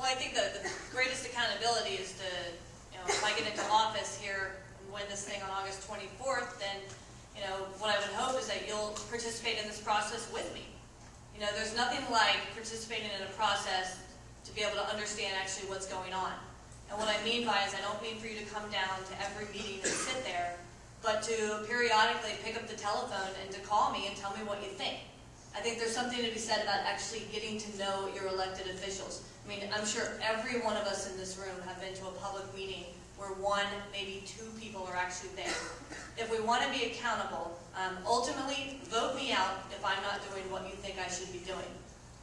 Well, I think the greatest accountability is to, if I get into office here and win this thing on August 24th, then, what I would hope is that you'll participate in this process with me. There's nothing like participating in a process to be able to understand actually what's going on. And what I mean by is I don't mean for you to come down to every meeting and sit there, but to periodically pick up the telephone and to call me and tell me what you think. I think there's something to be said about actually getting to know your elected officials. I mean, I'm sure every one of us in this room have been to a public meeting where one, maybe two people are actually there. If we want to be accountable, ultimately, vote me out if I'm not doing what you think I should be doing.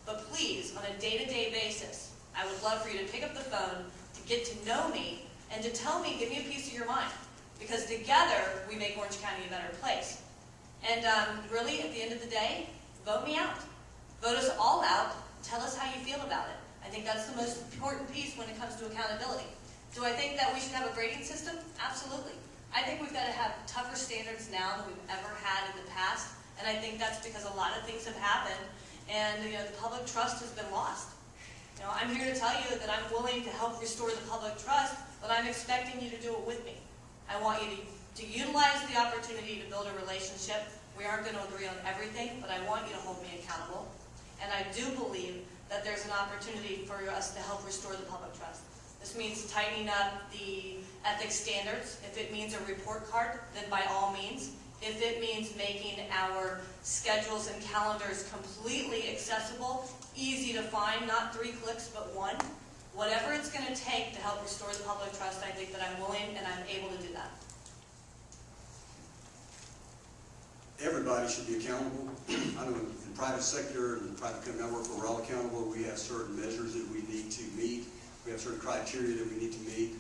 But please, on a day-to-day basis, I would love for you to pick up the phone, to get to know me, and to tell me, give me a piece of your mind. Because together, we make Orange County a better place. And really, at the end of the day, vote me out. Vote us all out. Tell us how you feel about it. I think that's the most important piece when it comes to accountability. Do I think that we should have a grading system? Absolutely. I think we've got to have tougher standards now than we've ever had in the past. And I think that's because a lot of things have happened and the public trust has been lost. I'm here to tell you that I'm willing to help restore the public trust, but I'm expecting you to do it with me. I want you to utilize the opportunity to build a relationship. We aren't going to agree on everything, but I want you to hold me accountable. And I do believe that there's an opportunity for us to help restore the public trust. This means tightening up the ethics standards. If it means a report card, then by all means. If it means making our schedules and calendars completely accessible, easy to find, not 3 clicks, but 1. Whatever it's going to take to help restore the public trust, I think that I'm willing and I'm able to do that. Everybody should be accountable. I know in the private sector and the private company I work for, we're all accountable. We have certain measures that we need to meet. We have certain criteria that we need to meet.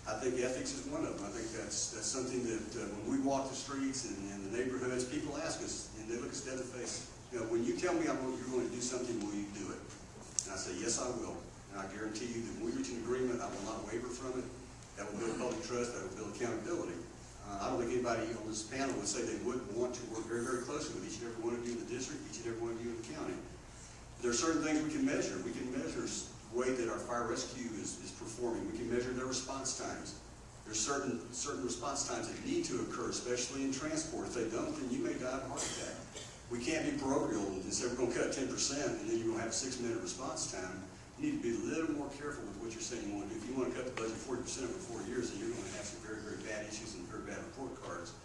I think ethics is one of them. I think that's something that when we walk the streets and the neighborhoods, people ask us, and they look us dead in the face. When you tell me you're going to do something, will you do it? And I say, yes, I will. And I guarantee you that when we reach an agreement, I will not waver from it. That will build public trust. That will build accountability. I don't think anybody on this panel would say they wouldn't want to work very, very closely with each and every one of you in the district, each and every one of you in the county. There are certain things we can measure. We can measure the way that our fire rescue is performing. We can measure their response times. There's certain response times that need to occur, especially in transport. If they don't, then you may die of a heart attack. We can't be parochial and say we're going to cut 10% and then you're going to have a 6-minute response time. You need to be a little more careful with what you're saying you want to do. If you want to cut the budget 40% over 4 years, then you're going to have some very, very bad issues and very bad report cards.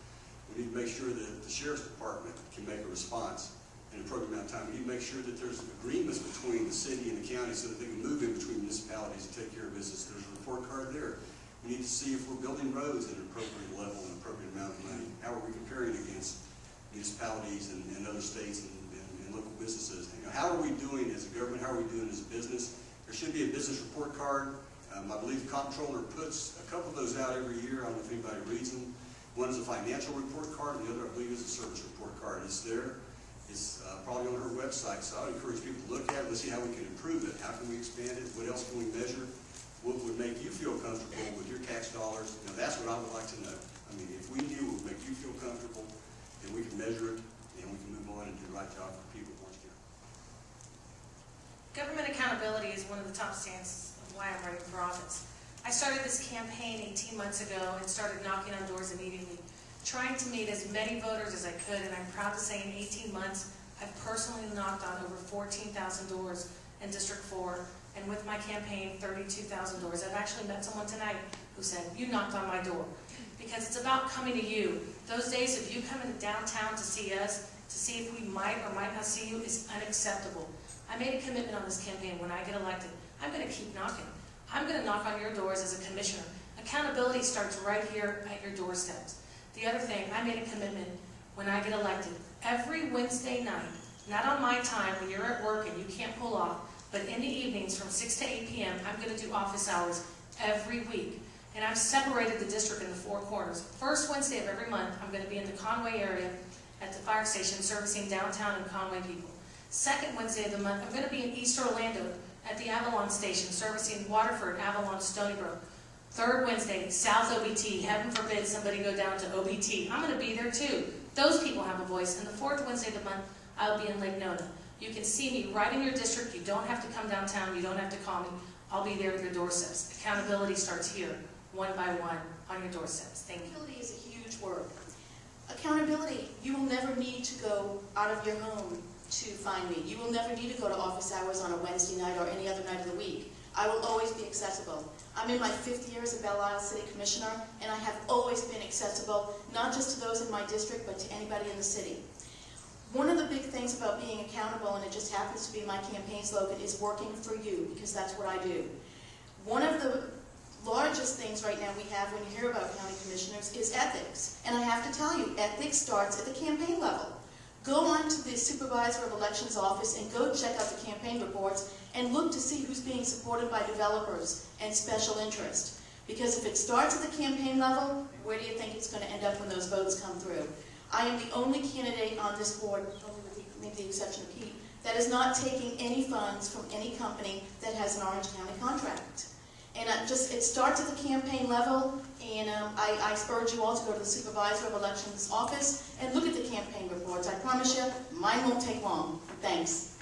We need to make sure that the Sheriff's Department can make a response in an appropriate amount of time. We need to make sure that there's agreements between the city and the county so that they can move in between municipalities and take care of business. There's a report card there. We need to see if we're building roads at an appropriate level and an appropriate amount of money. How are we comparing against municipalities and other states and local businesses? How are we doing as a government? How are we doing as a business? There should be a business report card. I believe the comptroller puts a couple of those out every year. I don't know if anybody reads them. One is a financial report card, and the other, I believe, is a service report card. It's there. It's probably on her website, so I would encourage people to look at it. Let's see how we can improve it. How can we expand it? What else can we measure? What would make you feel comfortable with your tax dollars? That's what I would like to know. I mean, if we knew what would make you feel comfortable, then we can measure it, and we can move on and do the right job for people of Orange County. Government accountability is one of the top stands of why I'm running for office. I started this campaign 18 months ago and started knocking on doors immediately, trying to meet as many voters as I could, and I'm proud to say in 18 months, I've personally knocked on over 14,000 doors in District 4, and with my campaign, 32,000 doors. I've actually met someone tonight who said, you knocked on my door. Because it's about coming to you. Those days of you coming to downtown to see us, to see if we might or might not see you, is unacceptable. I made a commitment on this campaign when I get elected. I'm going to keep knocking. I'm going to knock on your doors as a commissioner. Accountability starts right here at your doorsteps. The other thing, I made a commitment when I get elected. Every Wednesday night, not on my time when you're at work and you can't pull off, but in the evenings from 6 to 8 p.m., I'm going to do office hours every week. And I've separated the district into 4 corners. First Wednesday of every month, I'm going to be in the Conway area at the fire station servicing downtown and Conway people. Second Wednesday of the month, I'm going to be in East Orlando at the Avalon station servicing Waterford, Avalon, Stony Brook. Third Wednesday, South OBT. Heaven forbid somebody go down to OBT. I'm going to be there too. Those people have a voice. And the fourth Wednesday of the month, I'll be in Lake Nona. You can see me right in your district. You don't have to come downtown. You don't have to call me. I'll be there at your doorsteps. Accountability starts here, one by one, on your doorsteps. Thank you. Accountability is a huge word. Accountability, you will never need to go out of your home to find me. You will never need to go to office hours on a Wednesday night or any other night of the week. I will always be accessible. I'm in my 5th year as a Belle Isle City Commissioner, and I have always been accessible, not just to those in my district, but to anybody in the city. One of the big things about being accountable, and it just happens to be my campaign slogan, is working for you, because that's what I do. One of the largest things right now we have when you hear about county commissioners is ethics. And I have to tell you, ethics starts at the campaign level. Go on to the Supervisor of Elections office and go check out the campaign reports and look to see who's being supported by developers and special interest. Because if it starts at the campaign level, where do you think it's going to end up when those votes come through? I am the only candidate on this board, probably with maybe the exception of Pete, that is not taking any funds from any company that has an Orange County contract. And it starts at the campaign level, and I urge you all to go to the Supervisor of Elections office and look at the campaign reports. I promise you, mine won't take long. Thanks.